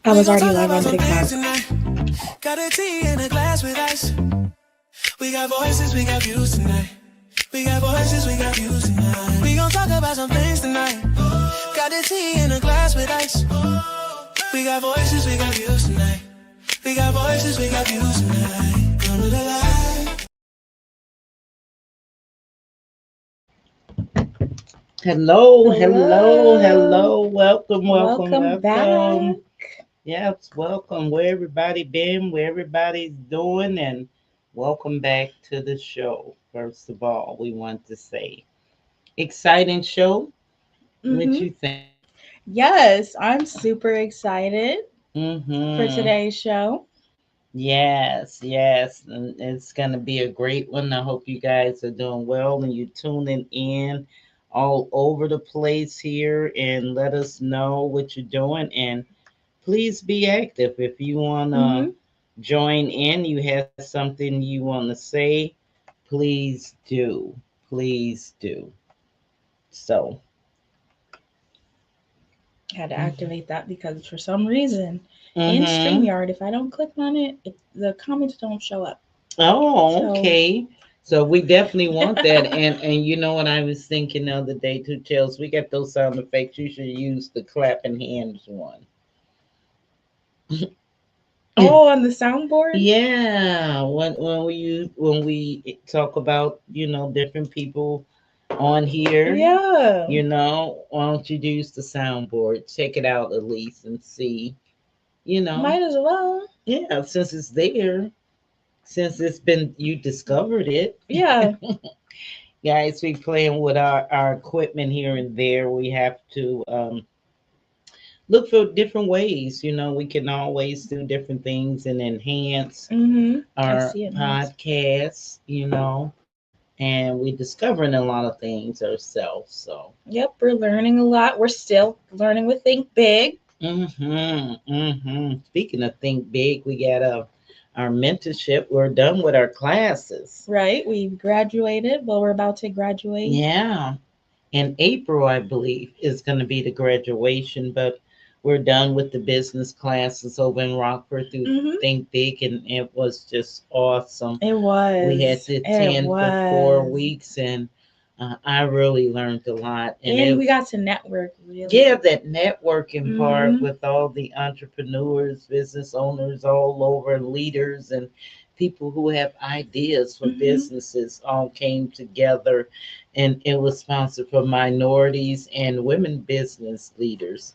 I was already live on TikTok. Got a tea in a glass with ice. We got voices, we got views tonight. We got voices, we got views tonight. We gon' talk about some things tonight. Got a tea in a glass with ice. We got voices, we got views tonight. We got voices, we got views tonight. Come to the light. Hello, hello, Hello. hello. Welcome, welcome, Welcome back. welcome. Yes, welcome. Where everybody been, where everybody's doing, and welcome back to the show. First of all, we want to say exciting show. What hmm you think? Yes, I'm super excited for Mm-hmm. today's show. Yes, yes. And it's gonna be a great one. I hope you guys are doing well and you tuning in all over the place here and let us know what you're doing and please be active. If you want to hmm join in, you have something you want to say, please do. Please do. So, Had to activate that because for some reason in mm-hmm. StreamYard, if I don't click on it, the comments don't show up. Oh, So, okay. So we definitely want that. And you know what I was thinking the other day too, Chels, we got those sound effects. You should use the clapping hands one. oh, on the soundboard? Yeah, when we talk about different people on here, Yeah, why don't you use the soundboard? Check it out at least and see, you know, might as well. yeah, since it's there, since it's been you discovered it, Yeah. guys. We playing with our equipment here and there. We have to look for different ways. We can always do different things and enhance I our see it now. podcasts, and we're discovering a lot of things ourselves. So, Yep, we're learning a lot. We're still learning with Think Big. Speaking of think big, we got our mentorship. We're done with our classes. Right? We've graduated. Well, we're about to graduate. Yeah, in April, I believe, is going to be the graduation, but we're done with the business classes over in Rockford through hmm Think Big, and it was just awesome. It We had was. to It attend for four was. weeks, and I really learned a lot. And And it, we got to network really. yeah, that networking part hmm with all the entrepreneurs, business owners all over, and leaders, and people who have ideas for hmm businesses all came together. And it was sponsored for minorities and women business leaders.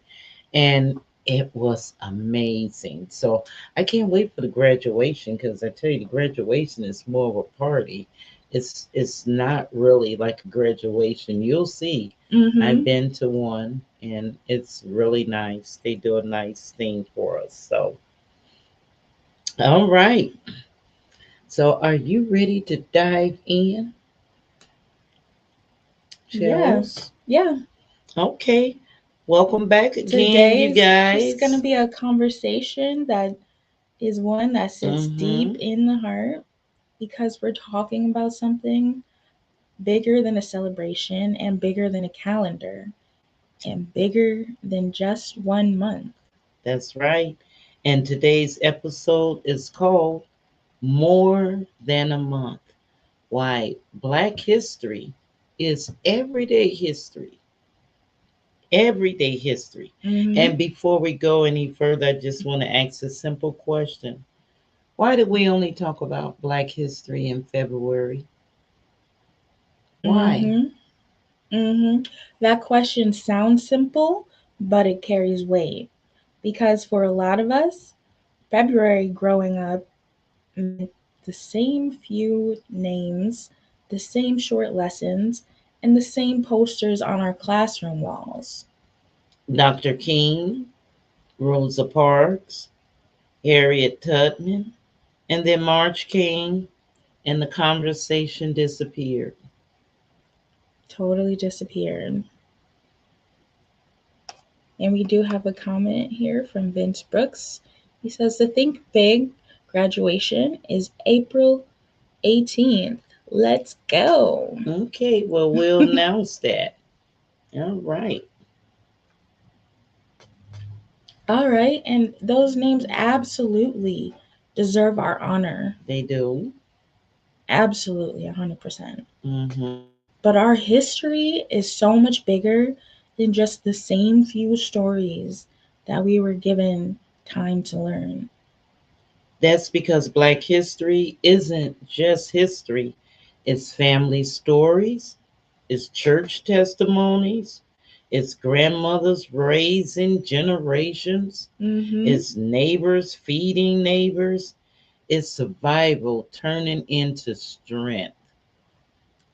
And it was amazing. So I can't wait for the graduation because I tell you, the graduation is more of a party. It's not really like a graduation. You'll see. I've hmm been to one and it's really nice. They do a nice thing for us. So, all right. So, are you ready to dive in, Yeah. Shells? Yeah. Okay. Welcome back again, you Today's just going to guys. be a conversation that is one that sits deep Mm-hmm. in the heart because we're talking about something bigger than a celebration and bigger than a calendar and bigger than just 1 month. That's right. And today's episode is called More Than a Month. Why Black history is everyday history. Everyday history. hmm And before we go any further, I just want to ask a simple question. Why did we only talk about Black history in February? Why? hmm hmm That question sounds simple, but it carries weight. Because for a lot of us, February growing up meant the same few names, the same short lessons, and the same posters on our classroom walls. Dr. King, Rosa Parks, Harriet Tubman, and then March came and the conversation disappeared. Totally disappeared. And we do have a comment here from Vince Brooks. He says the Think Big graduation is April 18th. Let's go. Okay, well, we'll announce that. All right. All right, and those names absolutely deserve our honor. They do. Absolutely, 100%. Hmm. But our history is so much bigger than just the same few stories that we were given time to learn. That's because Black history isn't just history, it's family stories, it's church testimonies, it's grandmothers raising generations, Mm-hmm. it's neighbors feeding neighbors, it's survival turning into strength.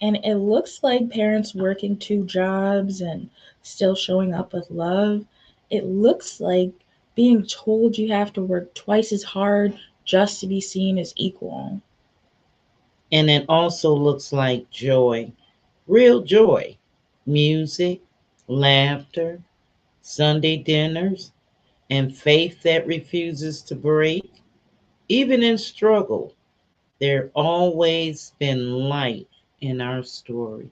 And it looks like parents working two jobs and still showing up with love. It looks like being told you have to work twice as hard just to be seen as equal. And it also looks like joy, real joy, music, laughter, Sunday dinners, and faith that refuses to break. Even in struggle, there always been light in our story.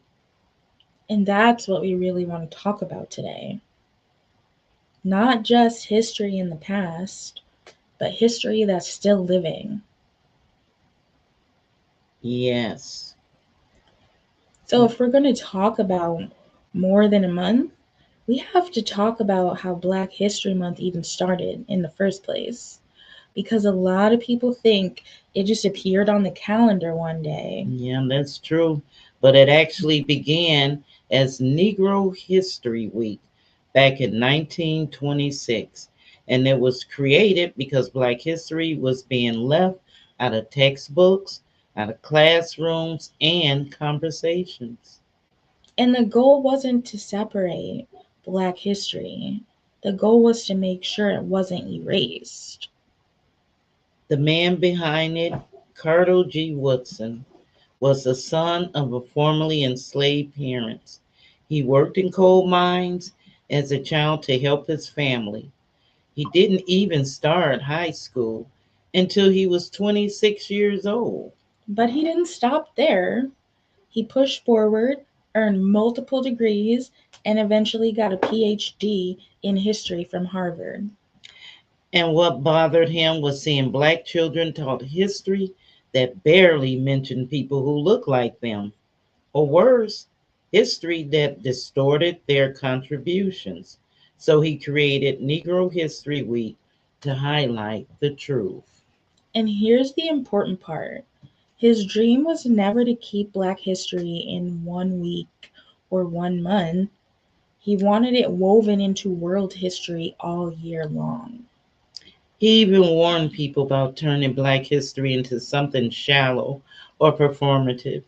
And that's what we really want to talk about today. Not just history in the past, but history that's still living. Yes. So, if we're going to talk about more than a month, we have to talk about how Black History Month even started in the first place. Because a lot of people think it just appeared on the calendar one day. Yeah, that's true. But it actually began as Negro History Week back in 1926. And it was created because Black history was being left out of textbooks, out of classrooms, and conversations. And the goal wasn't to separate Black history, the goal was to make sure it wasn't erased. The man behind it, Carter G. Woodson, was the son of a formerly enslaved parents. He worked in coal mines as a child to help his family. He didn't even start high school until he was 26 years old. But he didn't stop there. He pushed forward, earned multiple degrees, and eventually got a PhD in history from Harvard. And what bothered him was seeing Black children taught history that barely mentioned people who look like them, or worse, history that distorted their contributions. So he created Negro History Week to highlight the truth. And here's the important part, his dream was never to keep Black history in 1 week or 1 month. He wanted it woven into world history all year long. He even warned people about turning Black history into something shallow or performative.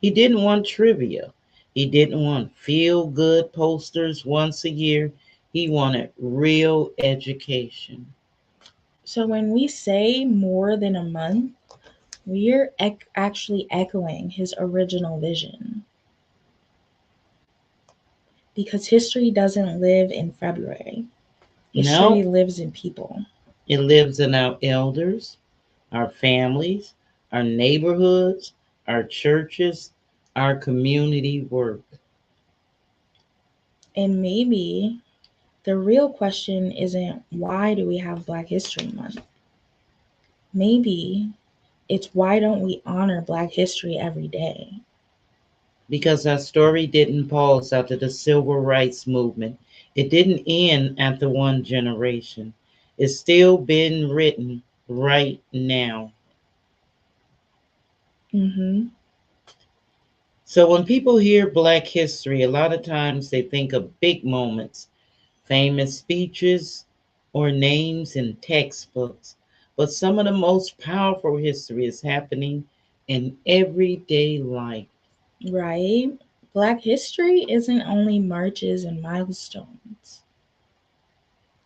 He didn't want trivia. He didn't want feel good posters once a year. He wanted real education. So when we say more than a month, we're actually echoing his original vision because history doesn't live in February. History No, lives in people. it lives in our elders, our families, our neighborhoods, our churches, our community work. And maybe the real question isn't why do we have Black History Month? Maybe it's why don't we honor Black history every day? Because our story didn't pause after the civil rights movement. It didn't end after one generation. It's still being written right now. Hmm. So when people hear Black history, a lot of times they think of big moments, famous speeches, or names in textbooks. But some of the most powerful history is happening in everyday life. Right? Black history isn't only marches and milestones.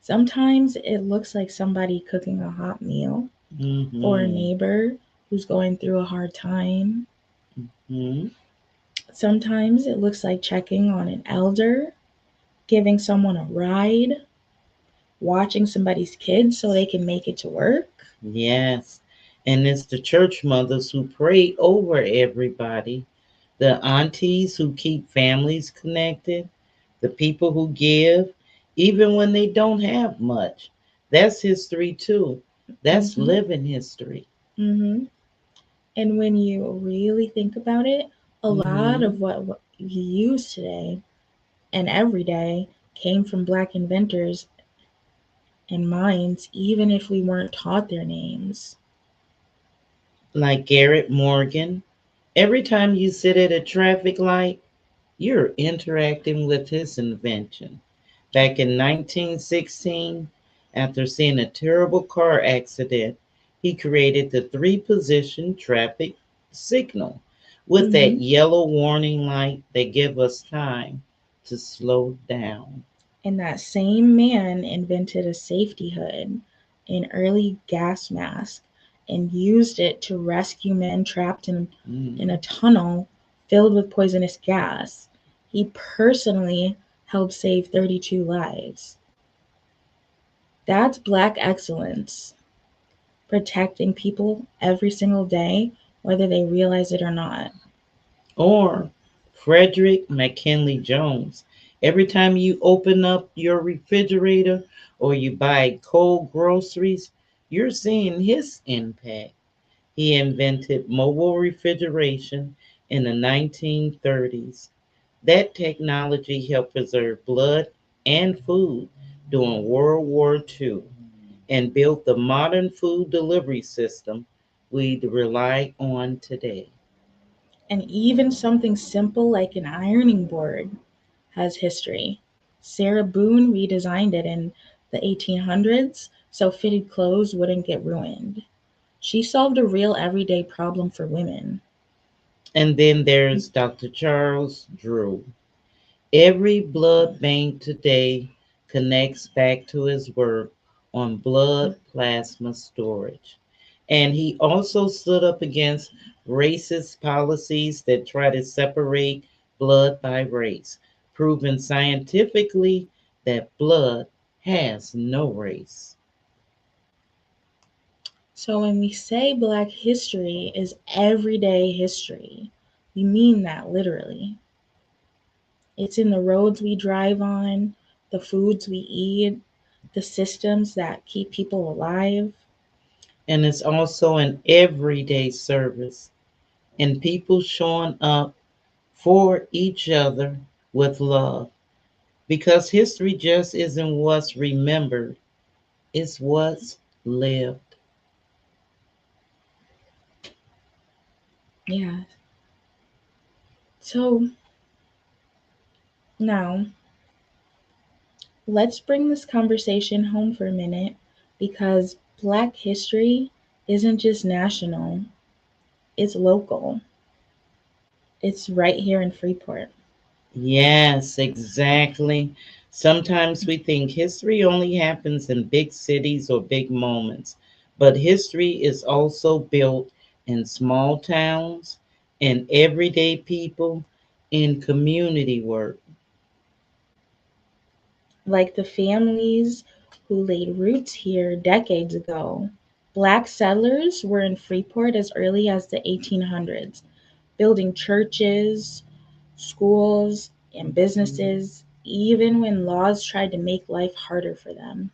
Sometimes it looks like somebody cooking a hot meal or a Hmm. neighbor who's going through a hard time. Hmm. Sometimes it looks like checking on an elder, giving someone a ride, watching somebody's kids so they can make it to work. Yes. And it's the church mothers who pray over everybody, the aunties who keep families connected, the people who give, even when they don't have much, That's history too. That's Mm-hmm. living history. Mm-hmm. And when you really think about it, a lot Hmm. of what you use today and every day came from black inventors and minds, even if we weren't taught their names. Like Garrett Morgan. Every time you sit at a traffic light, you're interacting with his invention. Back in 1916, after seeing a terrible car accident, he created the three position traffic signal with that Hmm. yellow warning light that give us time to slow down. And that same man invented a safety hood, an early gas mask, and used it to rescue men trapped in a Mm. tunnel filled with poisonous gas. He personally helped save 32 lives. That's black excellence, protecting people every single day, whether they realize it or not. Or Frederick McKinley Jones. Every time you open up your refrigerator or you buy cold groceries, you're seeing his impact. He invented mobile refrigeration in the 1930s. That technology helped preserve blood and food during World War II and built the modern food delivery system we rely on today. And even something simple like an ironing board has history. Sarah Boone redesigned it in the 1800s so fitted clothes wouldn't get ruined. She solved a real everyday problem for women. And then there's Dr. Charles Drew. Every blood bank today connects back to his work on blood plasma storage. And he also stood up against racist policies that try to separate blood by race, proving scientifically that blood has no race. So when we say Black history is everyday history, we mean that literally. It's in the roads we drive on, the foods we eat, the systems that keep people alive. And it's also an everyday service and people showing up for each other with love. Because history just isn't what's remembered, it's what's lived. Yeah. So now let's bring this conversation home for a minute because Black history isn't just national, it's local. It's right here in Freeport. Yes, exactly. Sometimes we think history only happens in big cities or big moments, but history is also built in small towns, in everyday people, in community work. Like the families who laid roots here decades ago. Black settlers were in Freeport as early as the 1800s, building churches, schools, and businesses, even when laws tried to make life harder for them.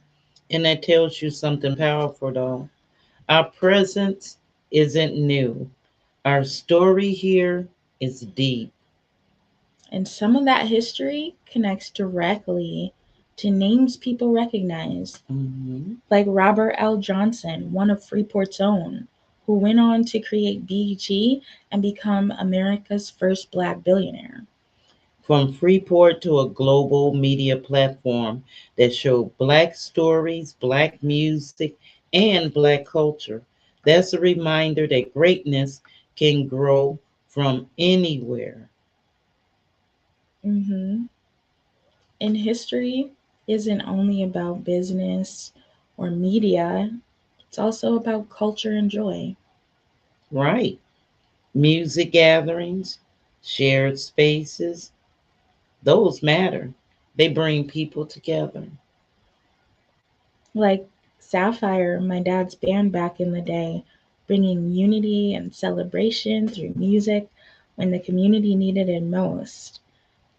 And that tells you something powerful, though. Our presence isn't new. Our story here is deep. And some of that history connects directly to names people recognize, Mhm. like Robert L. Johnson, one of Freeport's own, who went on to create BET and become America's first black billionaire. From Freeport to a global media platform that show Black stories, Black music, and Black culture. That's a reminder that greatness can grow from anywhere. Hmm. And history isn't only about business or media, it's also about culture and joy. Right. Music gatherings, shared spaces, those matter. They bring people together. Like Sapphire, my dad's band back in the day, bringing unity and celebration through music when the community needed it most.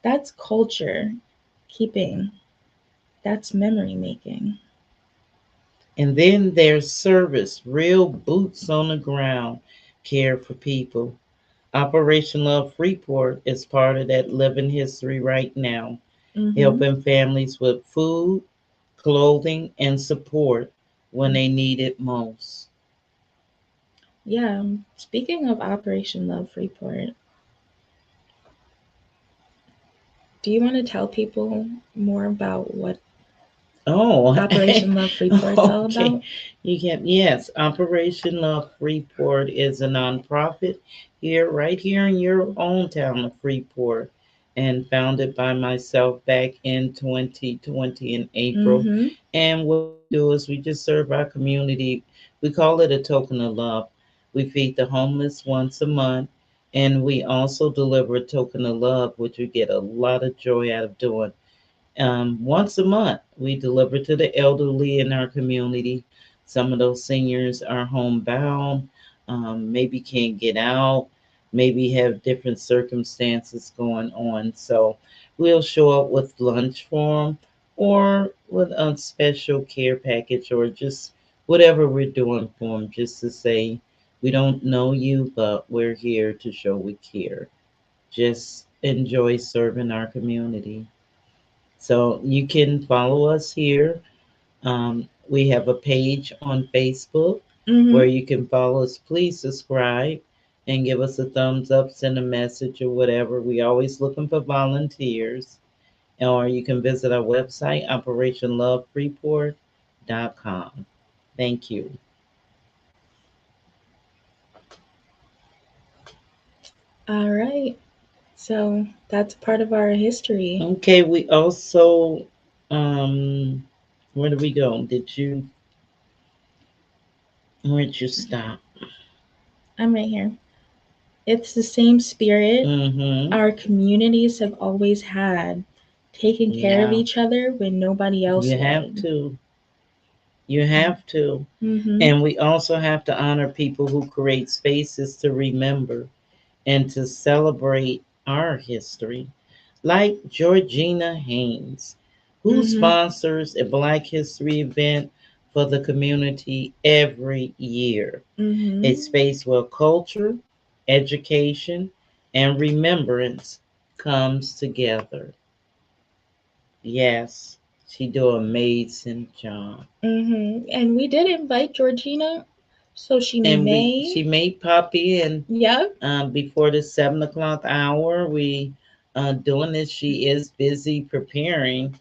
That's culture keeping, that's memory making. And then there's service, real boots on the ground care for people. Operation Love Freeport is part of that living history right now, Mm-hmm. helping families with food, clothing, and support when they need it most. Yeah. Speaking of Operation Love Freeport, do you want to tell people more about what Oh, Operation Love Freeport's all okay. about? You can, yes, Operation Love Freeport is a nonprofit here, right here in your own town of Freeport, and founded by myself back in 2020 in April. Mm-hmm. And what we do is we just serve our community. We call it a token of love. We feed the homeless once a month, and we also deliver a token of love, which we get a lot of joy out of doing. Once a month, we deliver to the elderly in our community. Some of those seniors are homebound, maybe can't get out, maybe have different circumstances going on. So we'll show up with lunch for them or with a special care package or just whatever we're doing for them, just to say, we don't know you, but we're here to show we care. Just enjoy serving our community. So you can follow us here. We have a page on Facebook where Mm-hmm. you can follow us. Please subscribe and give us a thumbs up, send a message or whatever. We always looking for volunteers. Or you can visit our website, operationlovefreeport.com. Thank you. All right. So that's part of our history. Okay, we also where did we go? Where'd you stop? I'm right here. It's the same spirit Mm-hmm. our communities have always had, taking care of Yeah. each other when nobody else You have would. to. You have to. Mm-hmm. And we also have to honor people who create spaces to remember and to celebrate our history, like Georgina Haynes, who Mm-hmm. sponsors a Black History event for the community every year. A Mm-hmm. space where culture, education, and remembrance comes together. Yes, she do an amazing job. Mm-hmm. And we did invite Georgina, so she And may. she may pop in Yep. before the 7 o'clock hour. We doing this. She is busy preparing,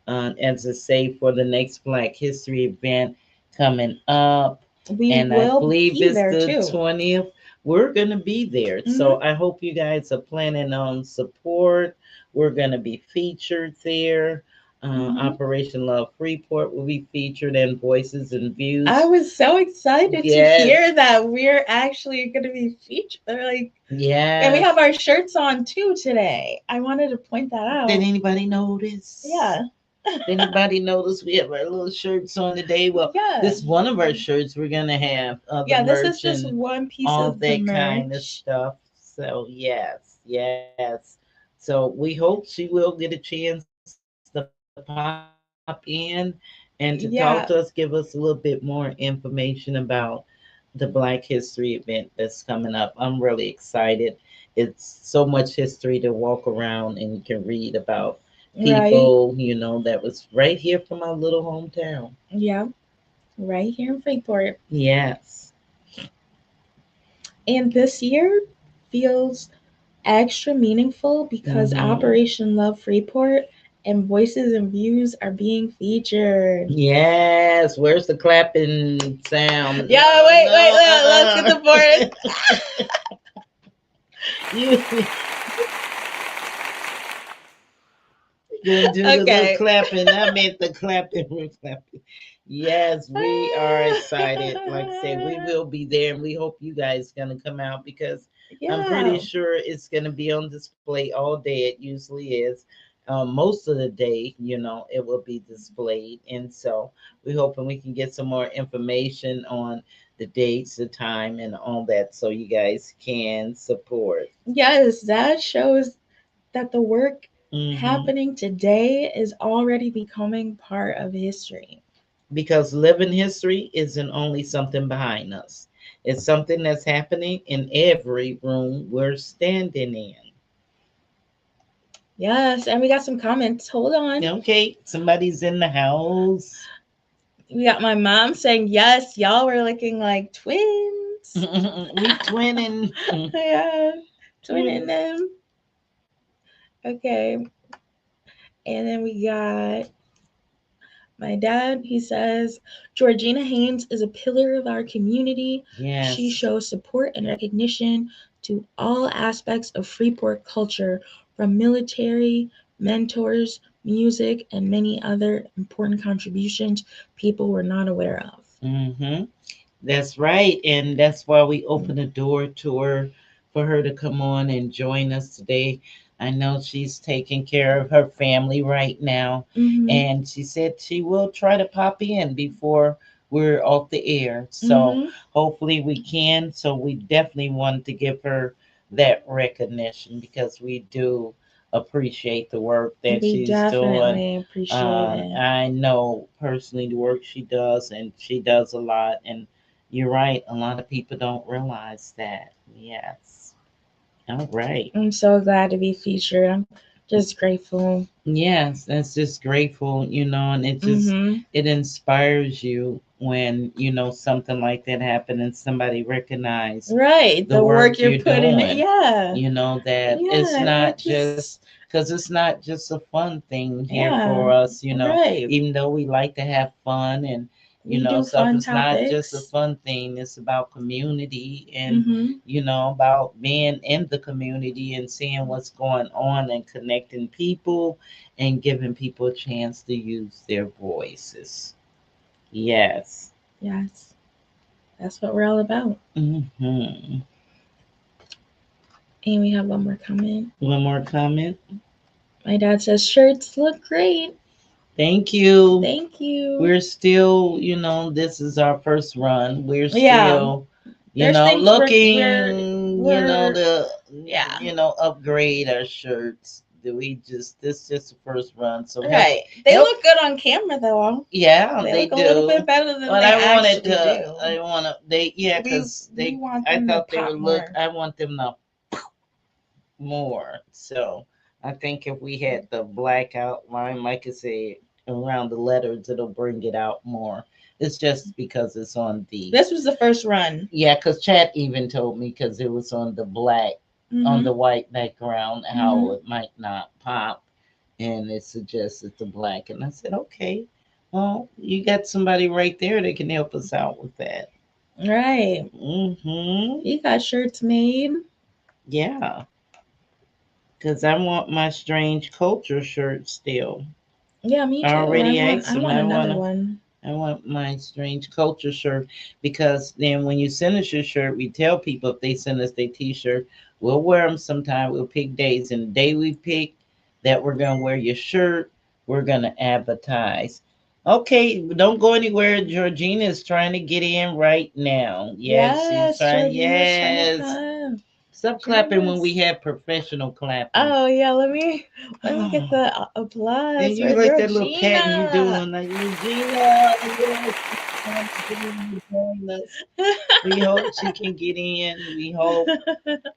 as I say, for the next Black History event coming up, We and I will believe be it's there the too. 20th. We're gonna be there, Mm-hmm. so I hope you guys are planning on support. We're gonna be featured there. Mm-hmm. Operation Love Freeport will be featured in Voices and I Views. was so excited to Yes, hear that we're actually going to be featured. They're like, and we yes. have our shirts on too today. I wanted to point that Did out. anybody notice? Yeah. Did anybody notice we have our little shirts on today? Well, Yeah. this is one of our shirts. We're gonna have other Yeah, this is merch just and one piece all of the that kind of merch. stuff. So yes, yes. So we hope she will get a chance to pop in and to talk to us, give us a little bit Yeah. more information about the Black History event that's coming up. I'm really excited. It's so much history to walk around and you can read about people, Right. that was right here from our little hometown. Yeah. Right here in Freeport. Yes. And this year feels extra meaningful because Hmm. Operation Love Freeport and Voices and Views are being featured. Yes. Where's the clapping sound? Yeah, No, wait, no, let's get the board. you gonna do the little Okay. clapping. I meant the clapping. We're clapping. Yes, we are excited. Like I said, we will be there, and we hope you guys gonna come out because I'm pretty Yeah. sure it's gonna be on display all day. It usually is. Most of the day, it will be displayed, and so we hoping we can get some more information on the dates, the time, and all that, so you guys can support. Yes, that shows that the work Hmm. happening today is already becoming part of history. because living history isn't only something behind us, it's something that's happening in every room we're standing in. Yes, and we got some comments. Hold on. Okay, somebody's in the house. We got my mom saying, yes, y'all were looking like twins. We twinning. Yeah, twinning them. Okay. And then we got my dad. He says, Georgina Haynes is a pillar of our community. Yes. She shows support and recognition to all aspects of Freeport culture, from military, mentors, music, and many other important contributions people were not aware of. Mm-hmm. That's right. And that's why we opened the door to her for her to come on and join us today. I know she's taking care of her family right now. Mhm. And she said she will try to pop in before we're off the air. So Mhm. hopefully we can. So we definitely want to give her that recognition because we do appreciate the work that We she's doing. definitely appreciate it. I know personally the work she does, and she does a lot. And you're right, a lot of people don't realize that. Yes. All right. I'm so glad to be featured. I'm just grateful. Yes, that's just grateful, and it just Mm-hmm. it inspires you when something like that happened and somebody recognize Right, the the work work you're you're putting in. doing. Yeah. That it's Yeah, not it just, just because it's not just a fun thing here yeah. for us, Right. even though we like to have fun and We do stuff, fun it's not just a topics. fun thing, it's about community and Mm-hmm. about being in the community and seeing what's going on and connecting people and giving people a chance to use their voices. Yes. Yes, that's what we're all about. Hmm. And we have one more comment. One more comment. My dad says, shirts look great. Thank you. Thank you. We're still, this is our first run. We're Yeah. still, There's things looking, we're to, yeah. upgrade our shirts. This just the first run. So Right. They help. look good on camera though. Yeah, They they look a little do. bit better than But they I wanted actually to, do. We because we want I them to thought they pop would look, more. I want them to more. So I think if we had the black outline, like I said, around the letters, it'll bring it out more. It's just because it's on the. This was the first run. Yeah, because Chat even told me because it was on the black, on the white background, how it might not pop. And it suggests it's the black. And I said, okay, well, you got somebody right there that can help us out with that. Right. Mm-hmm. He got shirts made. Yeah. Because I want my strange culture shirt still. Yeah, me I too. already asked I him. want another one. I want my strange culture shirt because then when you send us your shirt, we tell people if they send us their T-shirt, we'll wear them sometime. We'll pick days, and the day we pick that we're gonna wear your shirt, we're gonna advertise. Okay, don't go anywhere. Georgina is trying to get in right now. Yes, she's trying. Georgina's trying to Yes. come. Stop clapping when we have professional clapping. Oh yeah, let me get the applause. And you for like that little pat you Georgina. doing like Regina. Yes, we hope she can get in. We hope,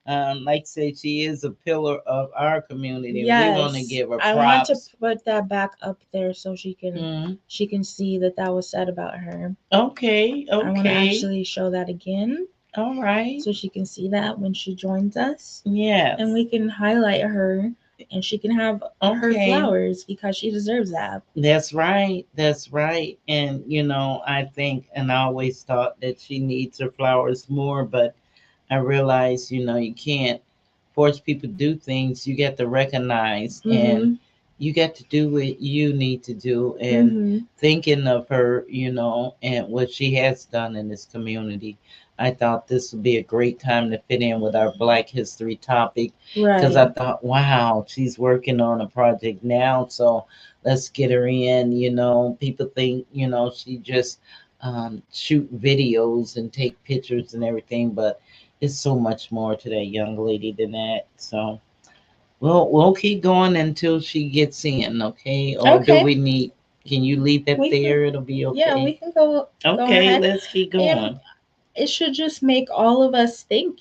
like I say, she is a pillar of our community. Yes, we want to give her props. I want to put that back up there so she can Mhm. see that was said about her. Okay, I want to okay. actually show that again All right. so she can see that when she joins us. Yes. And we can highlight her and she can have her Okay. flowers because she deserves that. That's right. That's right. And I think and I always thought that she needs her flowers more, but I realize, you can't force people to do things. You get to recognize and you get to do what you need to do. And thinking of her, and what she has done in this community, I thought this would be a great time to fit in with our Black History topic because I thought, wow, she's working on a project now. So let's get her in. People think, she just shoot videos and take pictures and everything, but it's so much more to that young lady than that. So we'll keep going until she gets in, okay? Or do we need Can you leave that We can, there? It'll be yeah, we okay. can go Okay, ahead. let's keep And going. it should just make all of us think,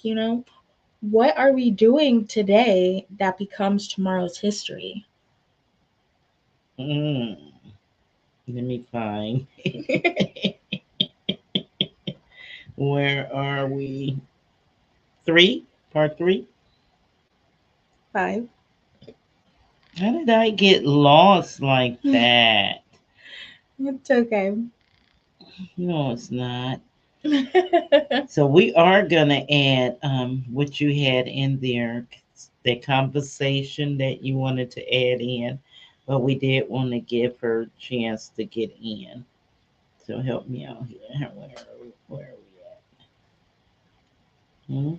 what are we doing today that becomes tomorrow's history? Mm, let me find. Where are we? Three? Part three? 5. How did I get lost like that? It's okay. No, it's not. So we are gonna add what you had in there, the conversation that you wanted to add in, but we did want to give her a chance to get in. So help me out here. Where are we at? Hmm?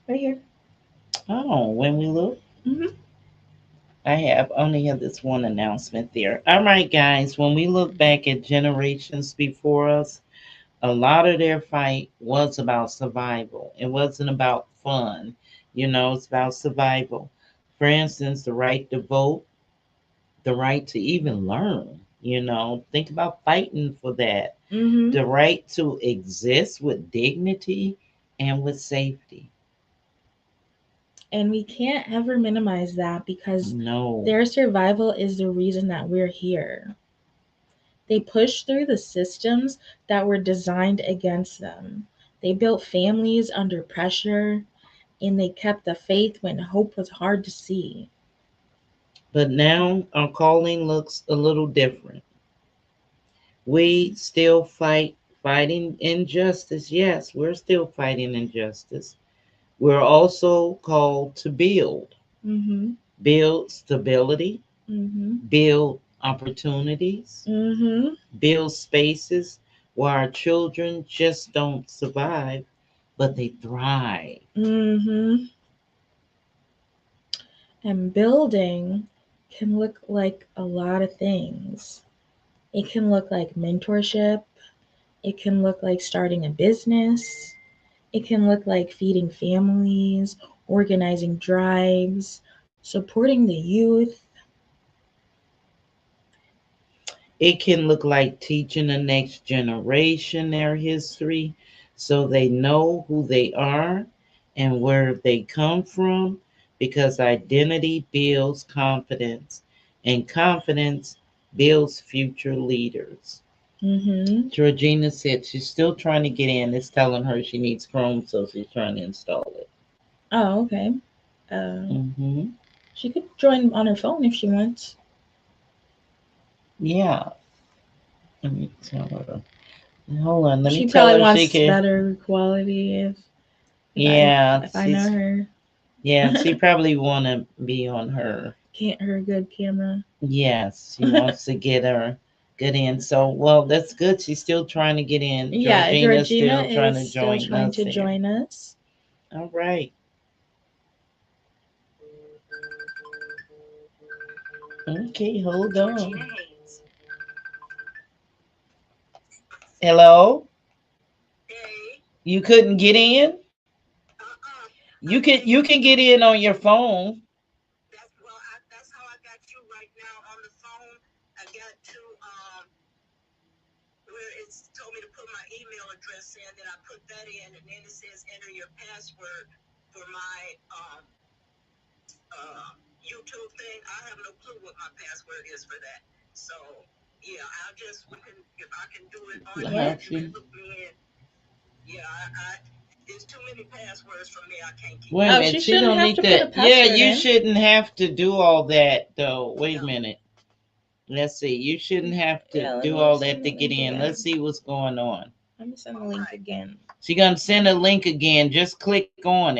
Right here. Oh, when we look, Hmm. I have only have this one announcement there. All right, guys, when we look back at generations before us, a lot of their fight was about survival. It wasn't about fun. It's about survival. For instance, the right to vote, the right to even learn. Think about fighting for that. Hmm. The right to exist with dignity and with safety. And we can't ever minimize that because No. their survival is the reason that we're here. They pushed through the systems that were designed against them. They built families under pressure and they kept the faith when hope was hard to see. But now our calling looks a little different. We still fighting injustice. Yes, we're still fighting injustice. We're also called to Mhm. build stability, Mhm. build opportunities, Mhm. build spaces where our children just don't survive, but they thrive. Mhm. And building can look like a lot of things. It can look like mentorship, it can look like starting a business, it can look like feeding families, organizing drives, supporting the youth. It can look like teaching the next generation their history so they know who they are and where they come from, because identity builds confidence and confidence builds future leaders. Mhm. Georgina said she's still trying to get in. It's telling her she needs Chrome, so she's trying to install it. Oh, okay. Uh, Hmm. she could join on her phone if she wants. Yeah. Let me tell her. Hold on. Let me She tell probably her she wants can. better quality if I Yeah, if I know she's her. Yeah, she probably want to be on her. Can't her good camera. Yes, she wants to get in. So, well, that's good. She's still trying to get in. Yeah, Georgina's Georgina still trying is to still join trying us to here. join us. All right. Okay, hold on. Hello? You couldn't get in? You can get in on your phone. What? Wait a Oh, minute. she She shouldn't don't have need to put a that. Yeah, password you in. shouldn't have to do all that though. Wait a minute. Let's see. You shouldn't have to Yeah, let do me all that send to the get link in. again. Let's see what's going on. Let me send the link again. She gonna send a link again. Just click on it.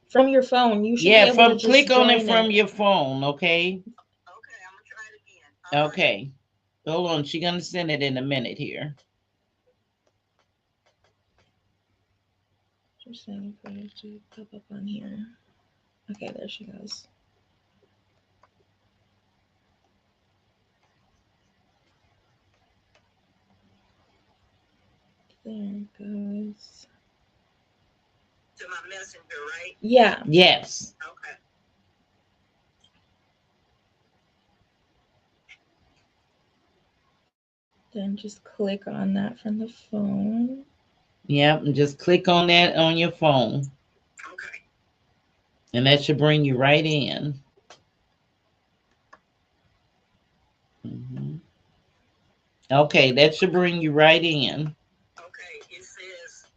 From your phone, you should Yeah, be able to from just click on it join from it. your phone, okay? Okay. Hold on. She gonna send it in a minute here. Just saying for her to pop up on here. Okay, there she goes. There it goes. to my messenger, right? Yeah. Yes. Okay. Then just click on that from the phone. Yep. And just click on that on your phone, Okay. and that should bring you right in. Mhm. Okay, that should bring you right in. Okay. It says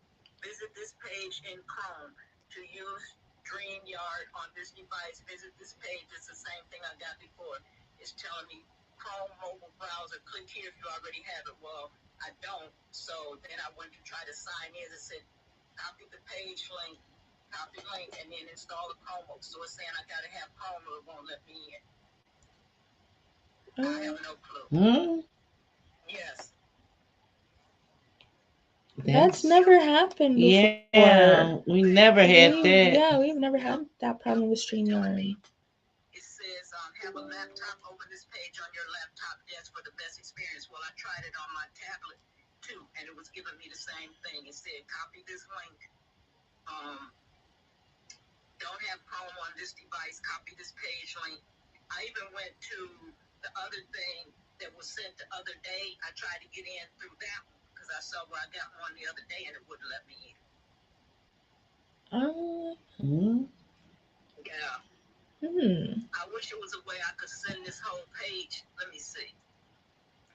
visit this page in Chrome to use StreamYard on this device. Visit this page. It's the same thing I got before. It's telling me Chrome mobile browser. Click here if you already have it. Well, I don't. So then I went to try to sign in. It said copy the page link, copy link, and then install the Chromebook. So it's saying I gotta have Chrome or it won't let me in. I have no clue. Yes. That's never happened before. Yeah, we never had that. Yeah, we've never had that problem with StreamYard. It says have a laptop. Open this page on your laptop desk for the best experience. Well, I tried it on my tablet too, and it was giving me the same thing. It said copy this link. Don't have Chrome on this device. Copy this page link. I even went to the other thing that was sent the other day. I tried to get in through that one because I saw where I got one the other day and it wouldn't let me in. Yeah. I wish there was a way I could send this whole page. Let me see.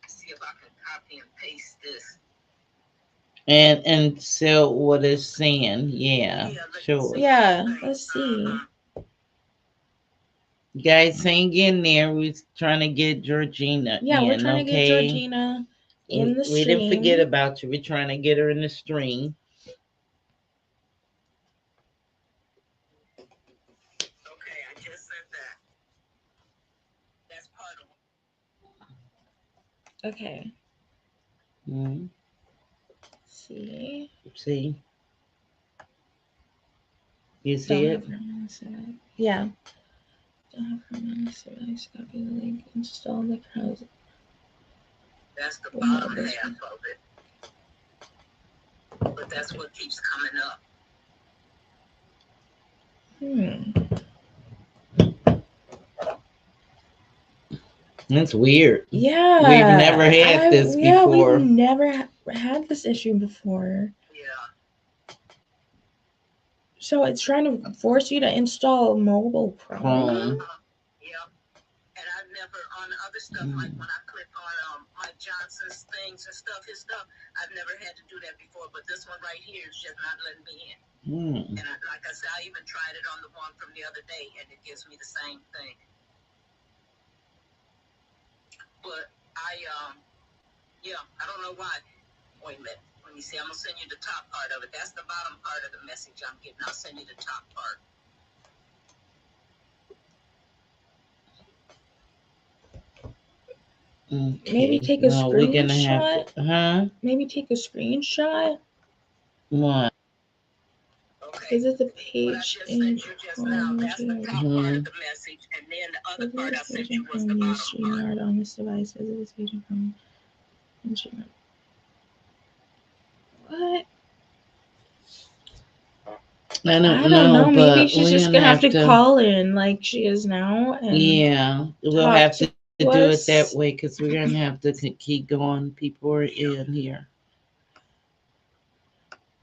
See if I can copy and paste this. And so what it's saying, yeah, sure. Yeah, let's see. Guys, hang in there. We're trying to get Georgina Yeah, in, we're trying to get okay? Georgina in the stream. We didn't forget about you. We're trying to get her in the stream. Okay, I just sent that. That's part of it. Okay. Mm-hmm. See. You see it? Yeah. Copy the link. Install the browser. That's the bottom half of it. But that's what keeps coming up. That's weird. Yeah. We've never had this before. Yeah, we've never had this issue before. Yeah. So it's trying to force you to install mobile Chrome? Yeah. And I've never, on other stuff, like when I click on Mike Johnson's things and stuff, his stuff, I've never had to do that before. But this one right here is just not letting me in. And like I said, I even tried it on the one from the other day, and it gives me the same thing. But I don't know why. Wait a minute. Let me see. I'm going to send you the top part of it. That's the bottom part of the message I'm getting. I'll send you the top part. Okay. Maybe take a screenshot. Maybe take a screenshot. What? Okay. Is it the page? What I just sent you just now, that's the top part of the message, and then the other part I sent you was the bottom part. On this device. Visit this page from what? I don't know. but maybe she's just gonna have to call in like she is now. And yeah, we'll have to do it that way because we're gonna have to keep going. People are in here.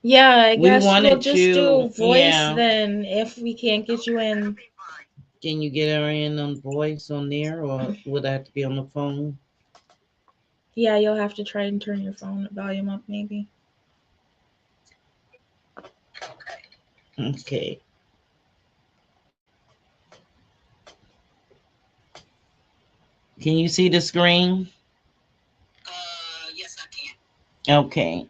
Yeah, I guess we'll just do voice then if we can't get you in. Can you get her in on voice on there, or would I have to be on the phone? Yeah, you'll have to try and turn your phone volume up, maybe. Okay. Can you see the screen? Yes, I can. Okay.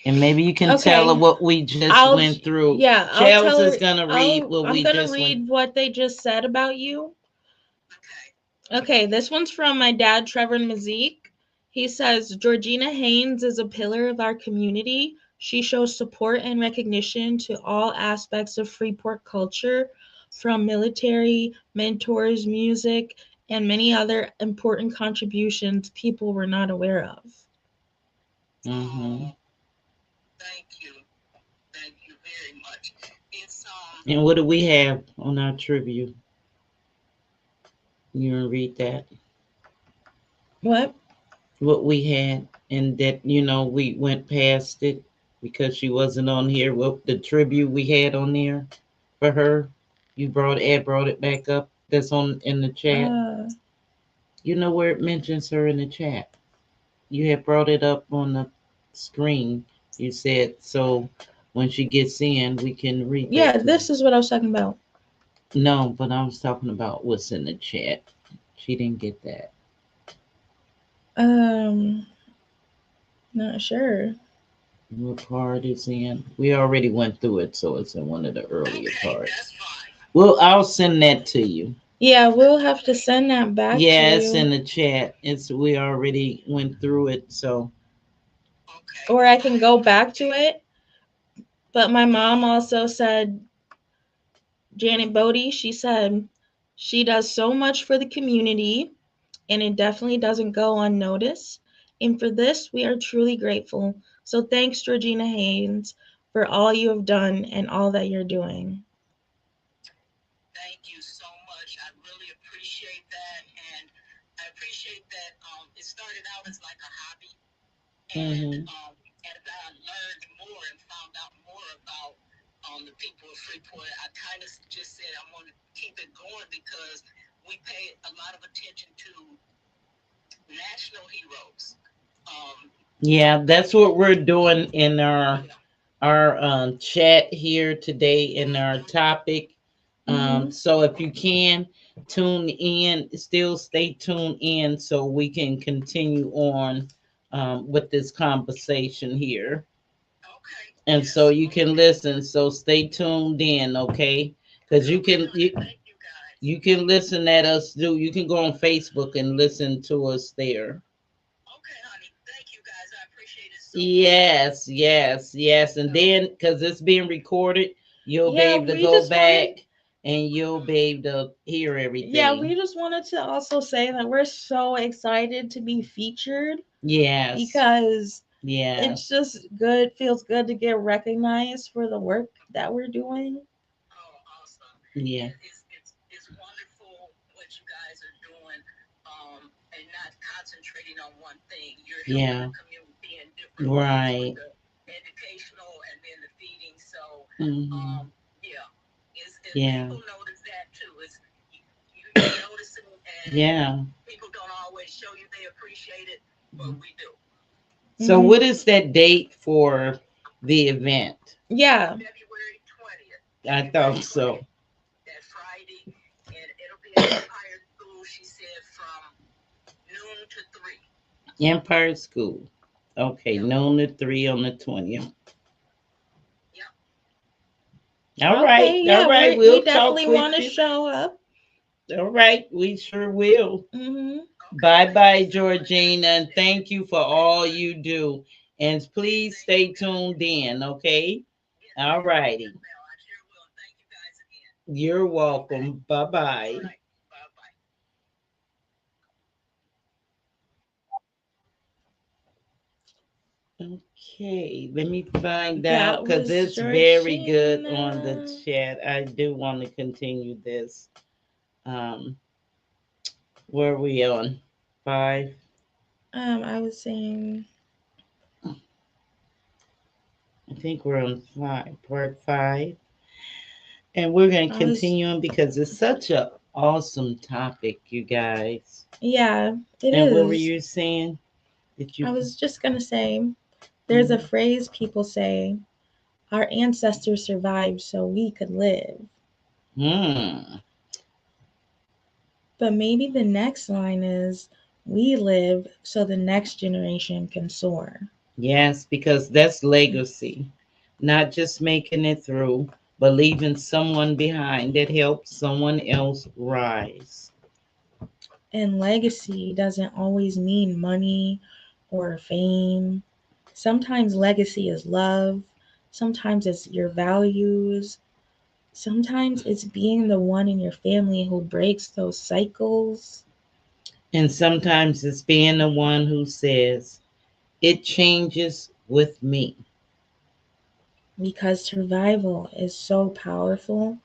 And maybe you can tell her what we just went through. Yeah, Chels is gonna read what we just I'm gonna read what they just said about you. Okay, this one's from my dad, Trevor Mazik. He says, Georgina Haynes is a pillar of our community. She shows support and recognition to all aspects of Freeport culture, from military, mentors, music, and many other important contributions people were not aware of. Mm-hmm. Thank you. Thank you very much. And what do we have on our tribute? You want to read that? What? What we had, and that we went past it because she wasn't on here. What the tribute we had on there for her? You brought it back up. That's on in the chat. Uh, You know where it mentions her in the chat. You had brought it up on the screen. You said so when she gets in, we can read yeah, that to her. this is what I was talking about. No, but I was talking about what's in the chat. She didn't get that. Um, not sure. What part is in? We already went through it, so it's in one of the earlier parts. Well, I'll send that to you. Yeah, we'll have to send that back to Yeah, it's you. in the chat. It's we already went through it, so Or I can go back to it. But my mom also said, Janet Bodie, she said she does so much for the community and it definitely doesn't go unnoticed. And for this, we are truly grateful. So thanks, Georgina Haynes, for all you have done and all that you're doing. Thank you so much. I really appreciate that, and I appreciate that. It started out as like a hobby, and as I learned more and found out more about the people of Freeport, I kind of just said I'm going to keep it going because we pay a lot of attention to national heroes. yeah, that's what we're doing in our chat here today in our topic. So if you can tune in, still stay tuned in so we can continue on with this conversation here. Okay. And so you can listen. So stay tuned in, okay? Because you can listen at us do. You can go on Facebook and listen to us there. Okay, honey. Thank you, guys. I appreciate it so Yes, yes, yes. And then because it's being recorded, you'll be Yeah, able to we go just back wanted, and you'll be able to hear yeah, we everything. just wanted to also say that we're so excited to be featured Yes, because it's yes, just good, feels good to get recognized for the work that we're doing. Oh, awesome. yeah, It's wonderful what you guys are doing, and not concentrating on one thing. You're helping yeah, the community in different ways with right. the educational and then the feeding. So, Hmm. yeah, it's Yeah, people notice that too. You notice it, and yeah. people don't always show you they appreciate it, but we do. So, Hmm. what is that date for the event? Yeah. February 20th. I February thought so. 20th. That Friday, and it'll be at Empire School. She said from noon to 3. Empire School. Okay, Yep, noon to 3 on the 20th. yep. All right, Okay, all yeah, right. we We'll talk definitely want with to you. show up. All right, we sure will. Hmm. Okay, Bye thank you bye, so much. I Georgina. And appreciate it. thank you for all you do. And please Thank you, stay guys. tuned in, okay? Yes, All ma'am. righty. Yes, ma'am. I sure will. Thank you guys again. You're Okay. welcome. Bye All bye. right. Bye bye. Okay, let me find out That because was it's very good on the Georgina. chat. I do want to continue this. Um, where are we on? Five. I was saying, I think we're on five, part five. And we're going to I was, continue on because it's such a awesome topic, you guys. yeah, it And what were is. you saying? Did I you? was just gonna say, there's a Mhm. phrase people say, our ancestors survived so we could live. Hmm. But maybe the next line is, we live so the next generation can soar. Yes, because that's legacy. Not just making it through, but leaving someone behind that helps someone else rise. And legacy doesn't always mean money or fame. Sometimes legacy is love, sometimes it's your values, sometimes it's being the one in your family who breaks those cycles. And sometimes it's being the one who says, it changes with me. because survival is so powerful,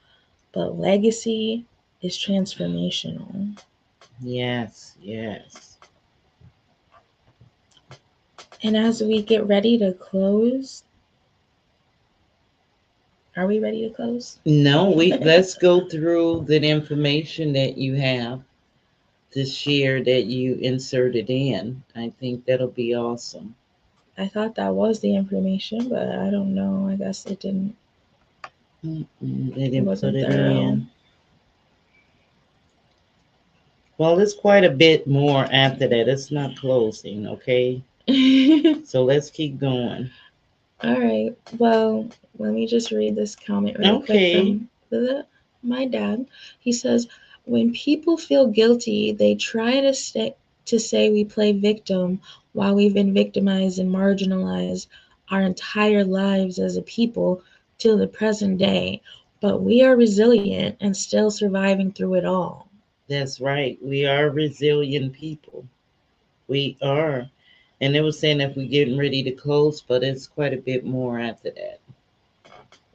but legacy is transformational. Yes, yes. And as we get ready to close, are we ready to close? No, let's go through the information that you have to share that you inserted in. I think that'll be awesome. I thought that was the information, but I don't know. I guess it didn't. They It didn't put wasn't it thorough. in. Well, it's quite a bit more after that. It's not closing, okay? So let's keep going. All right. Well, let me just read this comment really quick Okay. from my dad. He says, "When people feel guilty, they try to say we play victim while we've been victimized and marginalized our entire lives as a people till the present day. But we are resilient and still surviving through it all." That's right. We are resilient people. We are. And they were saying if we're getting ready to close, but it's quite a bit more after that.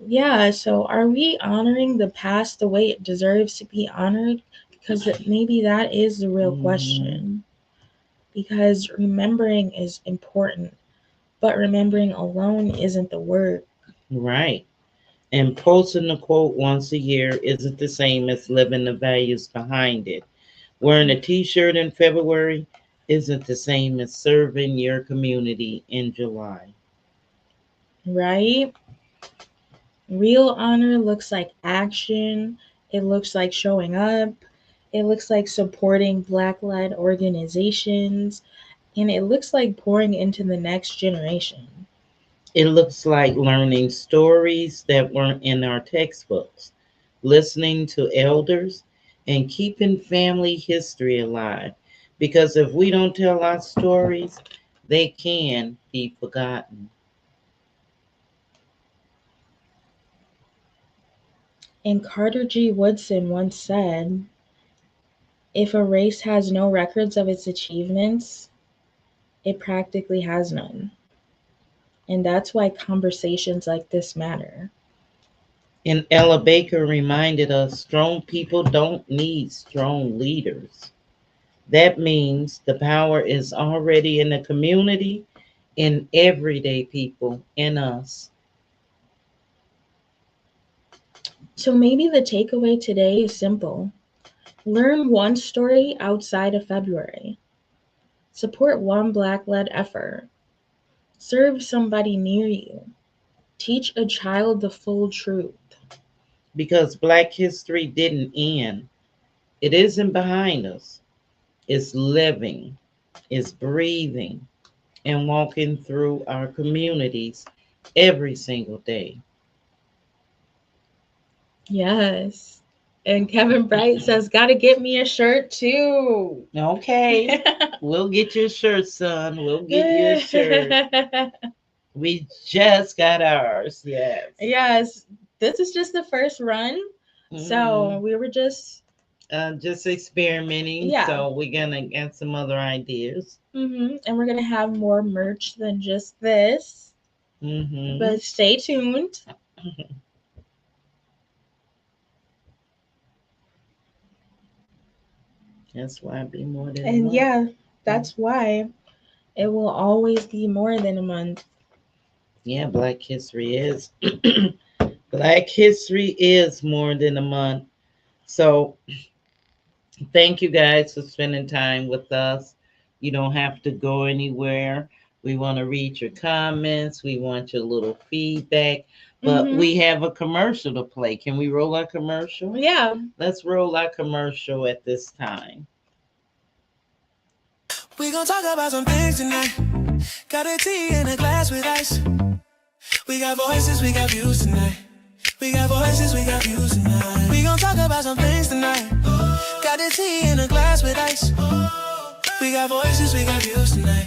Yeah, so are we honoring the past the way it deserves to be honored? Because maybe that is the real Hmm. question. Because remembering is important, but remembering alone isn't the work. Right. And posting the quote once a year isn't the same as living the values behind it. Wearing a t shirt in February isn't the same as serving your community in July. Right? Real honor looks like action, it looks like showing up, it looks like supporting Black led organizations, and it looks like pouring into the next generation. It looks like learning stories that weren't in our textbooks, listening to elders, and keeping family history alive. Because if we don't tell our stories, they can be forgotten. And Carter G. Woodson once said, "If a race has no records of its achievements, it practically has none." And that's why conversations like this matter. And Ella Baker reminded us strong people don't need strong leaders. That means the power is already in the community, in everyday people, in us. So maybe the takeaway today is simple: learn one story outside of February, support one Black led effort, serve somebody near you, teach a child the full truth. Because Black history didn't end, it isn't behind us. It's living, it's breathing, and walking through our communities every single day. Yes. And Kevin Bright says, "Gotta get me a shirt too." Okay, we'll get you a shirt, son. We'll get you a shirt. We just got ours. Yes. Yes, this is just the first run. So Mhm. we were Just experimenting. yeah. So we're gonna get some other ideas. And we're going to have more merch than just this. Hmm. But stay tuned. That's why it be more than a And month. yeah, that's why it will always be more than a month. Yeah, Black History is Black History is more than a month. So thank you guys for spending time with us. You don't have to go anywhere. We want to read your comments. We want your little feedback. But Mm-hmm. we have a commercial to play. Can we roll our commercial? Yeah. Let's roll our commercial at this time. We gon' talk about some things tonight. Got a tea in a glass with ice. We got voices, we got views tonight. We got voices, we got views tonight. We gon' talk about some things tonight. Got a tea in a glass with ice. We got voices, we got views tonight.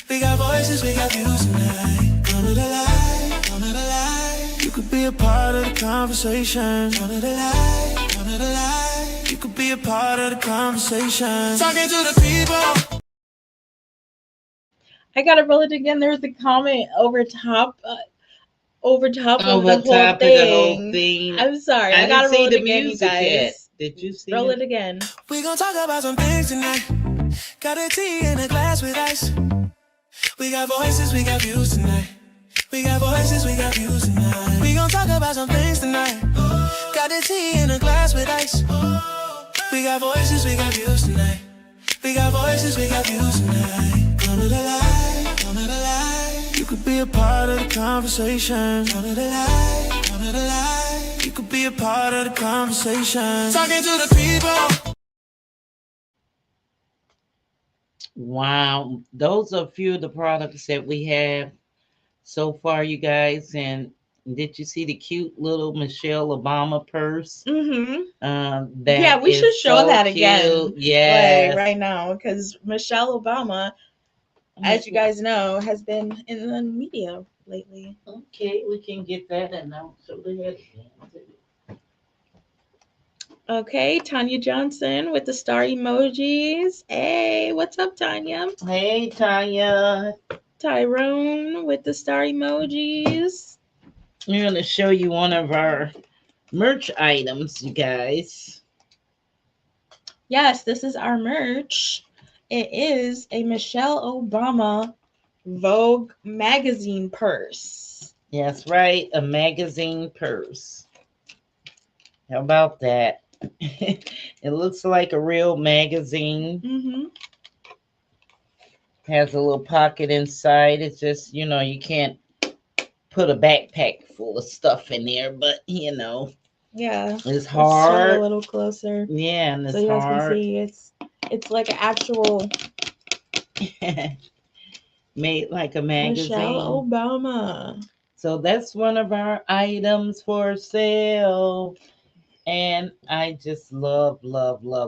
We got voices, we got views tonight. Come to the light, come to the light. You could be a part of the conversation. Come to the light, come to the light. You could be a part of the conversation. Talking to the people. I gotta roll it again. There was a comment over top. over top of Over the whole top of the whole thing. thing. I'm sorry. I I didn't gotta see roll it the again, you music yet. guys. Did you see Roll it? it again. We gon' talk about some things tonight. Got a tea in a glass with ice. We got voices, we got views tonight. We got voices, we got views tonight. We gon' talk about some things tonight. Got a tea in a glass with ice. We got voices, we got views tonight. We got voices, we got views tonight. Come to the light, come to the light. You could be a part of the conversation. Come to the light, come to the light. You could be a part of the conversation. Talking to the people. Wow, those are a few of the products that we have so far, you guys. And did you see the cute little Michelle Obama purse? Mm-hmm. Yeah, That we should is show so that cute. again. Like Yes. right now, because Michelle Obama, as you guys know, has been in the media lately. Okay, we can get that and I'll show the head again. Okay, Tanya Johnson with the star emojis. Hey, what's up, Tanya? Hey, Tanya. Tyrone with the star emojis. We're going to show you one of our merch items, you guys. Yes, this is our merch. It is a Michelle Obama Vogue magazine purse. Yes, right. A magazine purse. How about that? It looks like a real magazine. Mm-hmm. Has a little pocket inside. It's just, you can't put a backpack full of stuff in there, but Yeah. it's Let's show hard. it a little closer. Yeah, and it's so you guys hard. can see it's like an actual Made like a magazine. Michelle Obama. So that's one of our items for sale. And I just love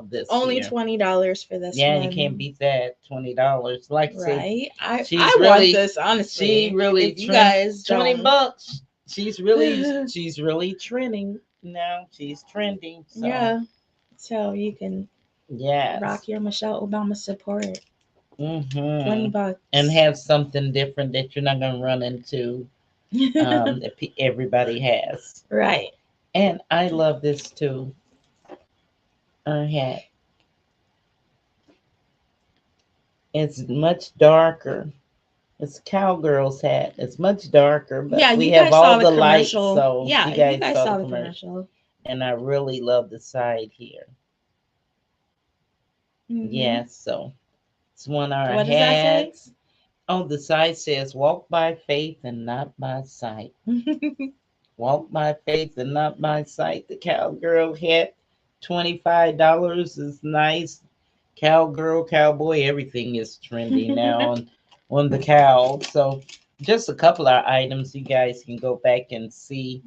this. Only here. $20 for this Yeah, one. you can't beat that. $20. Like right. I really, want this honestly. She really if you guys $20. She's really trending now. She's trending. So. Yeah. So you can rock your Michelle Obama support. $20 and have something different that you're not gonna run into. That everybody has. Right. And I love this too. Hat. It's much darker. It's a cowgirl's hat. It's much darker, but yeah, we you have guys all saw the the lights. commercial. So yeah, you guys saw the commercial. And I really love the side here. Yes, so it's one of our what hats. Does that say? Oh, the side says walk by faith and not by sight. Walk by faith and not by sight. The cowgirl hat, $25 is nice. Cowgirl, cowboy, everything is trendy now on the cow. So just a couple of items you guys can go back and see.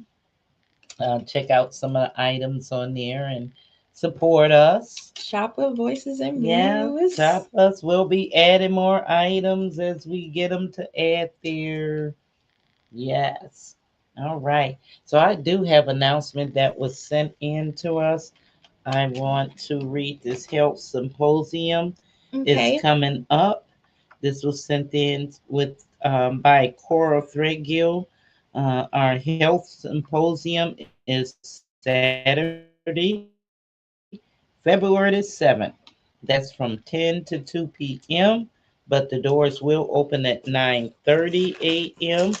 Check out some of the items on there and support us. Shop with Voices and Views. Yeah, shop us. We'll be adding more items as we get them to add there. Yes. All right. So I do have an announcement that was sent in to us. I want to read this health symposium. Okay. It's coming up. This was sent in with by Cora Threadgill. Our health symposium is Saturday, February the 7th. That's from 10 to 2 p.m., but the doors will open at 9:30 a.m.,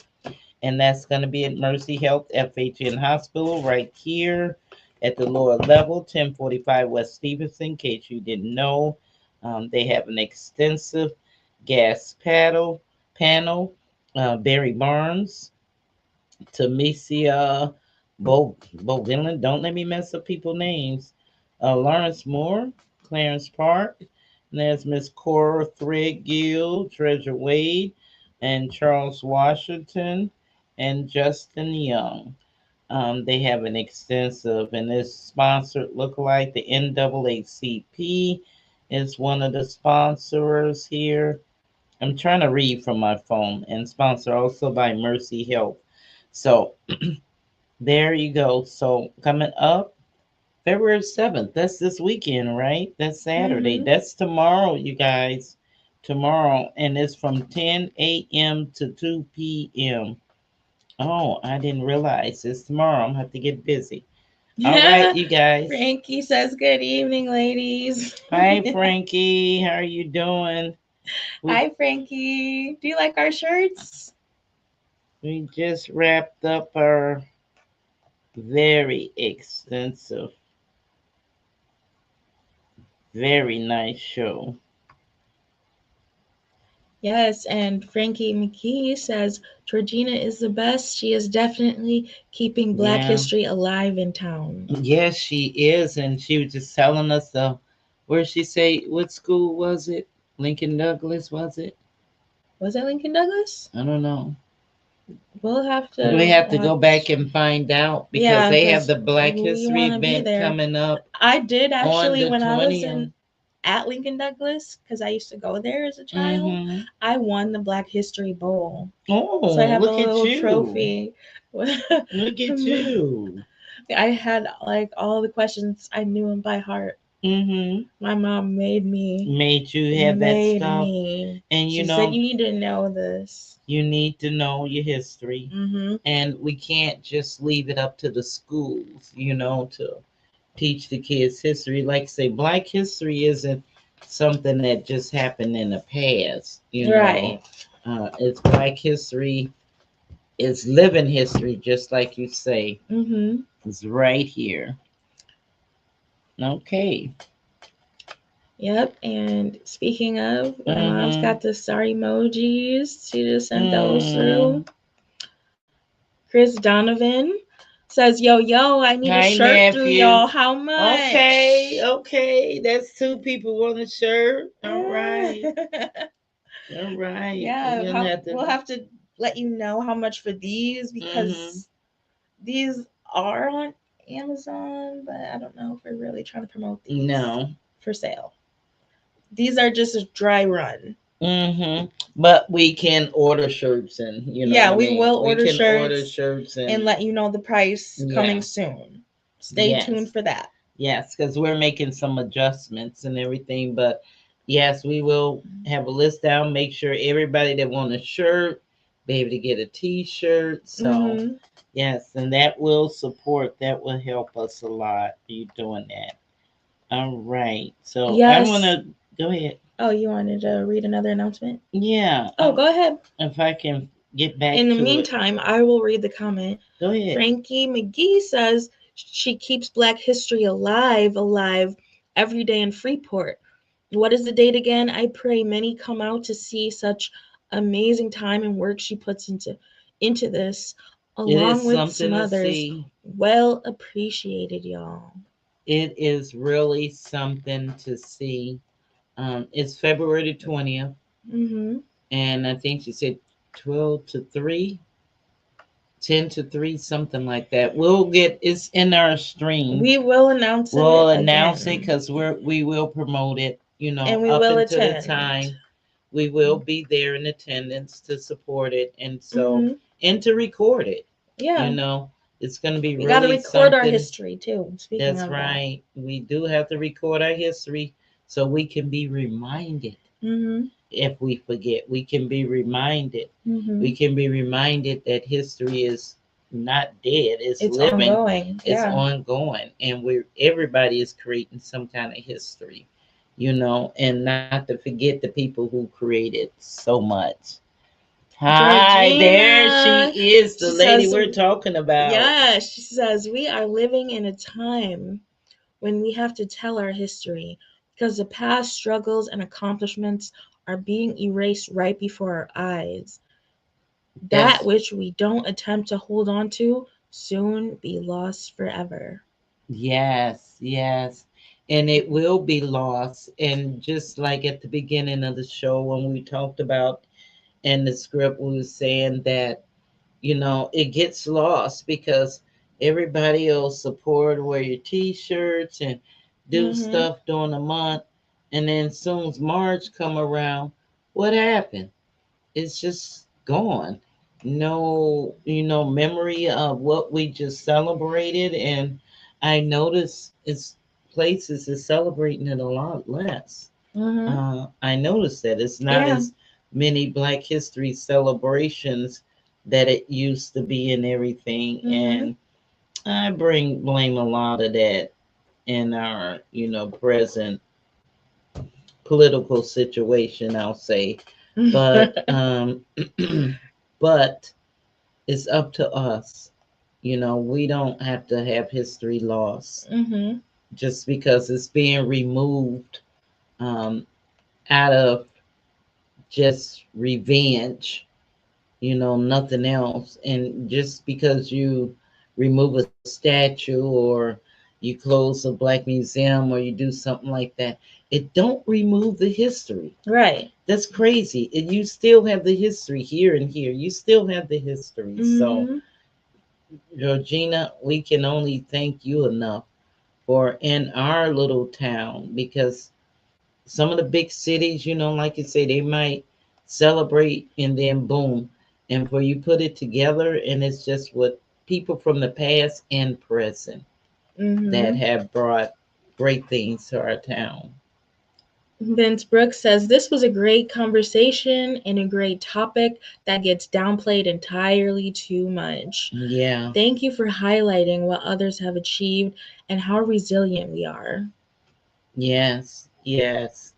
and that's going to be at Mercy Health FHN Hospital right here at the lower level, 1045 West Stevenson. In case you didn't know, they have an extensive gas panel. Barry Barnes, Tamicia Bovillan, don't let me mess up people's names. Lawrence Moore, Clarence Park. And there's Miss Cora Threadgill, Treasure Wade, and Charles Washington, and Justin Young. They have an extensive, and it's sponsored, look like the NAACP is one of the sponsors here. I'm trying to read from my phone, and sponsored also by Mercy Health. So there you go. So coming up, February 7th, that's this weekend, right? That's Saturday. That's tomorrow, you guys. Tomorrow, and it's from 10 a.m. to 2 p.m. Oh, I didn't realize it's tomorrow. I'm gonna have to get busy. All right, you guys. Frankie says, "Good evening, ladies." Hi, Frankie. How are you doing? We Hi, Frankie. Do you like our shirts? we just wrapped up our very extensive, very nice show. Yes, and Frankie McKee says Georgina is the best. She is definitely keeping Black Yeah. history alive in town. Yes, she is, and she was just telling us where she say what school was it? Lincoln Douglas was it? Was it Lincoln Douglas? I don't know. We'll have We to have to go back watch. and find out because Yeah, they have because the Black we History want to be event there. coming up I did on actually the when I was 20th. in at Lincoln Douglas because I used to go there as a child. Mm-hmm. I won the Black History Bowl, so I Oh, have a look at little you. trophy. Look at you. I had like all the questions I knew them by heart. Mm-hmm. My mom Made you have that made stuff. me. And She said you need to know this. you need to know your history. Mhm. And we can't just leave it up to the schools, to teach the kids history. Like say, Black history isn't something that just happened in the past. Right. It's Black history. It's living history, just like you say. Mhm. It's right here. Okay. Yep. And speaking of, my mom's Mm-hmm. got the star emojis. She just sent those Mm. through. Chris Donovan says, "Yo, yo, I need a Hi, shirt through nephew. y'all. How Okay, much?" okay. That's two people want a shirt. All Yeah. right. All right. Yeah. We're gonna have We'll to. have to let you know how much for these Mm-hmm. because these are on Amazon, but I don't know if we're really trying to promote these No. for sale. These are just a dry run. Mm-hmm. But we can order shirts, and you know what Yeah, I we mean. will We order can order shirts shirts, and and let you know the price coming yeah, soon. Stay tuned yes, for that. yes, because we're making some adjustments and everything. But yes, we will have a list down. Make sure everybody that want a shirt be able to get a T-shirt. So Mm-hmm. yes, and that will support. That will help us a lot. You doing that? All right. So I'm Yes. gonna go ahead. Oh, you wanted to read another announcement? Yeah. Oh, go ahead. If I can get back In the to it. meantime, I will read the comment. Go ahead. Frankie McGee says she keeps Black history alive every day in Freeport. What is the date again? I pray many come out to see such amazing time and work she puts into this, It along is with some something to others. see. Well appreciated, y'all. It is really something to see. It's February the 20th, Mm-hmm. and I think she said 12 to 3, 10 to 3, something like that. We'll get it's in our stream. We will announce We'll it announce it again, because we will promote it, and we up will until the attend. time. We will be there in attendance to support it, and so Mm-hmm. and to record it. You Yeah, know, it's going to be we got to really record our something. history too. Speaking That's of that. right. We do have to record our history so we can be reminded. Mm-hmm. If we forget, we can be reminded. Mm-hmm. We can be reminded that history is not dead, it's It's living, ongoing. it's Yeah. ongoing, and we're everybody is creating some kind of history, and not to forget the people who created so much. Hi, there she Georgina, is, the she lady says, we're talking about. yeah, she says, we are living in a time when we have to tell our history because the past struggles and accomplishments are being erased right before our eyes. That That's which we don't attempt to hold on to soon be lost forever. Yes, yes. And it will be lost. And just like at the beginning of the show, when we talked about in the script, we were saying that, it gets lost because everybody will support, wear your t-shirts and do Mm-hmm. stuff during the month. And then soon as March come around, what happened? It's just gone. No, memory of what we just celebrated. And I noticed it's places is celebrating it a lot less. Mm-hmm. I noticed that it's not Yeah. as many Black History celebrations that it used to be and everything. And I blame a lot of that in our, present political situation, I'll say. But but it's up to us. We don't have to have history lost just because it's being removed um, out of just revenge, nothing else. And just because you remove a statue or you close a black museum or you do something like that, it don't remove the history. Right. That's crazy. You still have the history here and here. You still have the history. So, Georgina, we can only thank you enough for in our little town, because some of the big cities, like you say, they might celebrate and then boom. And for you put it together, and it's just what people from the past and present that have brought great things to our town. Vince Brooks says this was a great conversation and a great topic that gets downplayed entirely too much. Yeah. Thank you for highlighting what others have achieved and how resilient we are. Yes, yes.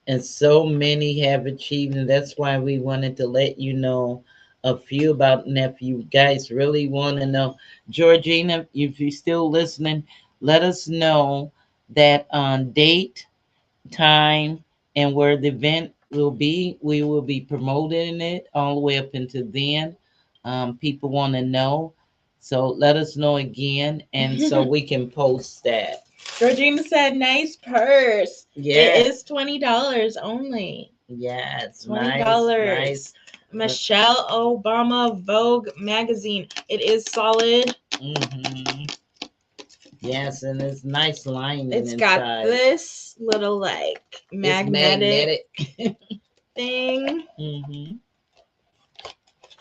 And so many have achieved, and that's why we wanted to let you know a few about nephew. Guys really want to know. Georgina, if you're still listening, let us know that on date, time, and where the event will be. We will be promoting it all the way up into then. People want to know. So let us know again, and so we can post that. Georgina said, "Nice purse. Yeah. It is $20 only. Yeah, it's $20. nice. Michelle Obama Vogue magazine. It is solid. Yes, and it's nice lining It's inside. got this little like magnetic thing.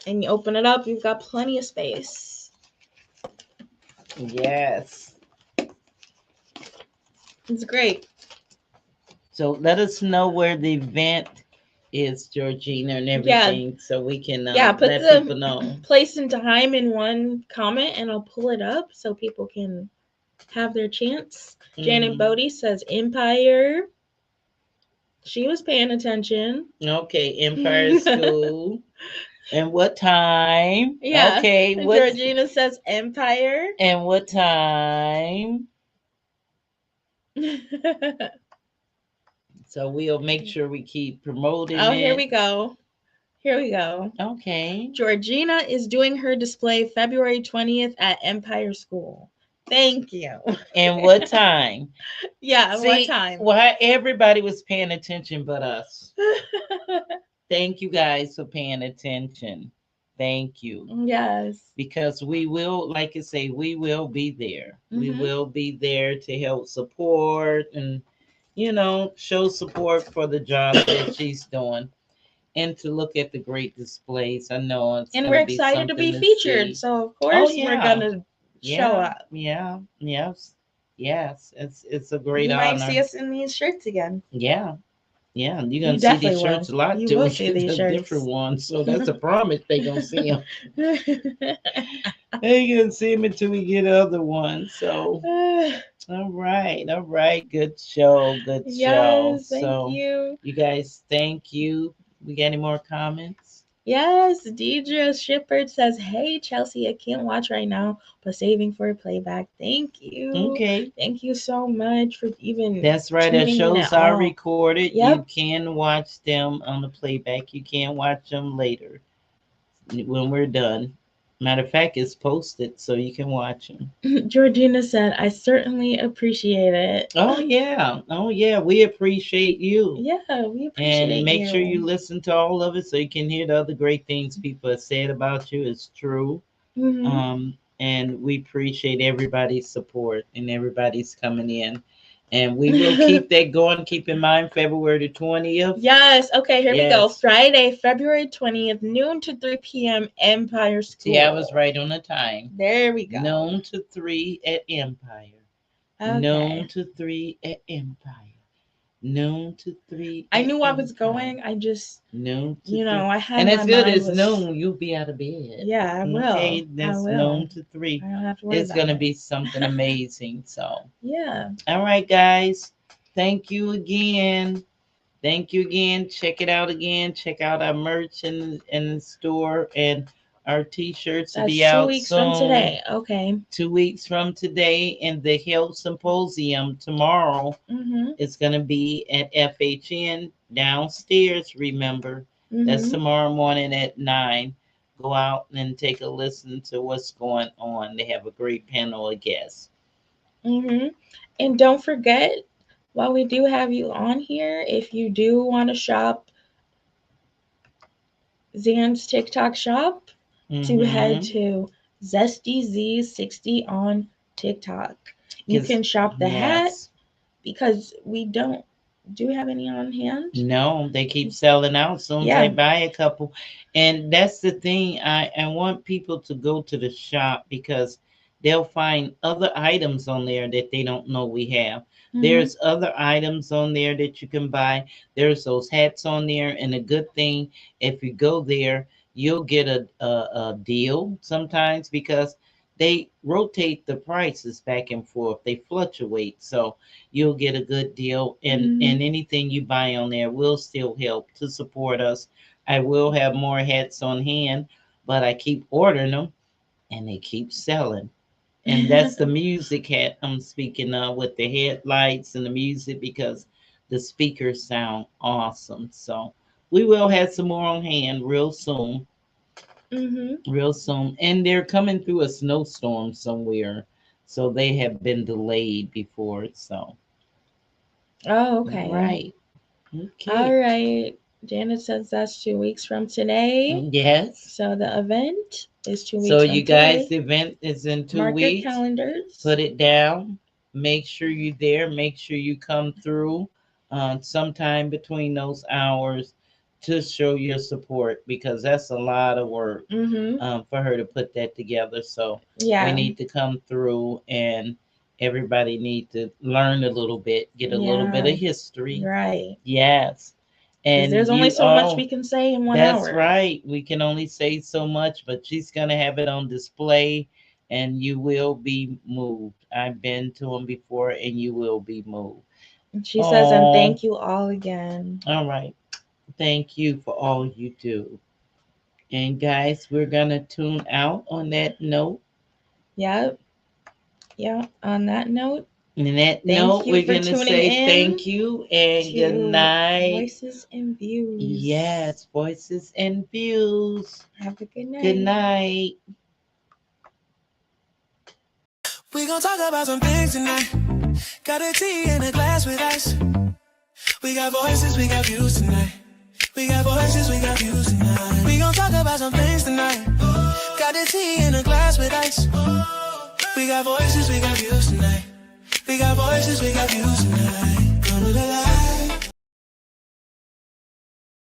And you open it up, you've got plenty of space. Yes. It's great. So let us know where the event is, Georgina, and everything, so we can put let the people know. Place and time in one comment, and I'll pull it up so people can have their chance. Janet Bodie says Empire. She was paying attention. Okay, Empire School. And what time? Yeah. Okay. Georgina says Empire. And what time? So we'll make sure we keep promoting it. Here we go. Okay. Georgina is doing her display February 20th at Empire School. Thank you. And what time? Yeah, what time? Well, everybody was paying attention but us. Thank you guys for paying attention. Thank you. Yes. Because we will, like I say, we will be there. We will be there to help support and, show support for the job that she's doing. And to look at the great displays. I know it's and we're excited to be featured. So of course we're gonna show up. Yeah. Yes. It's a great honor. You might see us in these shirts again. Yeah, you're gonna see these shirts a lot too. Will see these shirts. Different ones, so that's a promise. They're gonna see them. They're gonna see them until we get other ones. So, all right, good show, Yes, thank you. You guys, thank you. We got any more comments? Yes, Deidre Shippard says, "Hey Chelsea, I can't watch right now, but saving for a playback. Thank you. Okay. Thank you so much for even." That's right. Our shows are recorded. Yep. You can watch them on the playback. You can watch them later when we're done. Matter of fact, it's posted so you can watch them. Georgina said, "I certainly appreciate it." Oh yeah. We appreciate you. Yeah, we appreciate And make sure you listen to all of it so you can hear the other great things people have said about you. It's true. And we appreciate everybody's support and everybody's coming in. And we will keep that going. Keep in mind, February the 20th. Yes. Okay, here we go. Friday, February 20th, noon to 3 p.m., Empire School. See, I was right on the time. There we go. Noon to 3 at Empire. Okay. Noon to 3 at Empire. Noon to 3 I knew I a.m. was going. I just, Noon to you 3. know, I had And my as good mind as was. noon, you'll be out of bed. Yeah, I will. Okay, I that's will. noon to 3. I don't have to worry It's about going to it. be something amazing. So, Yeah. all right, guys. Thank you again. Thank you again. Check it out again. Check out our merch in the store, and our t-shirts will That's be 2 out weeks from soon. today. Okay. 2 weeks from today, and the health symposium tomorrow Mhm. is going to be at FHN downstairs. Remember, that's Mhm. tomorrow morning at 9. Go out and take a listen to what's going on. They have a great panel of guests. Mhm. And don't forget, while we do have you on here, if you do want to shop Zan's TikTok shop, to head Mm-hmm. to ZestyZ60 on TikTok. You can shop the hat Yes. because we don't. Do we have any on hand? No, they keep selling out as soon as I Yeah. buy a couple. And that's the thing. I want people to go to the shop because they'll find other items on there that they don't know we have. Mhm. There's other items on there that you can buy. There's those hats on there. And a good thing, if you go there, you'll get a deal sometimes because they rotate the prices back and forth. They fluctuate. So you'll get a good deal, and Mhm. anything you buy on there will still help to support us. I will have more hats on hand, but I keep ordering them and they keep selling. And that's the music hat I'm speaking of, with the headlights and the music, because the speakers sound awesome. So we will have some more on hand real soon. Mhm. Real soon. And they're coming through a snowstorm somewhere, so they have been delayed before. So Oh, okay. right. All Okay. right. Janet says that's 2 weeks from today. Yes. So the event is 2 weeks So from you guys, today. the event is in two Mark your weeks. calendars. Put it down. Make sure you're there. Make sure you come through sometime between those hours to show your support, because that's a lot of work Mhm. for her to put that together. So we Yeah. need to come through, and everybody need to learn a little bit, get a little bit Yeah. of history. Right. Yes. Because there's And only you so much we all, can say in one that's hour. right. We can only say so much, but she's going to have it on display, and you will be moved. I've been to them before, and you will be moved. And she says, and Oh, thank you all again. all right. Thank you for all you do. And guys, we're going to tune out on that note. Yep. Yep. On that note, On that thank note, you we're for going to tuning say in thank you and good to night. Voices and Views. Yes, voices and views. Have a good night. Good night. We gon' talk about some things tonight. Got a tea in a glass with ice. We got voices, we got views tonight. We got voices, we got views tonight. We gon' talk about some things tonight. Got a tea in a glass with ice. We got voices, we got views tonight. We got voices, we got views tonight.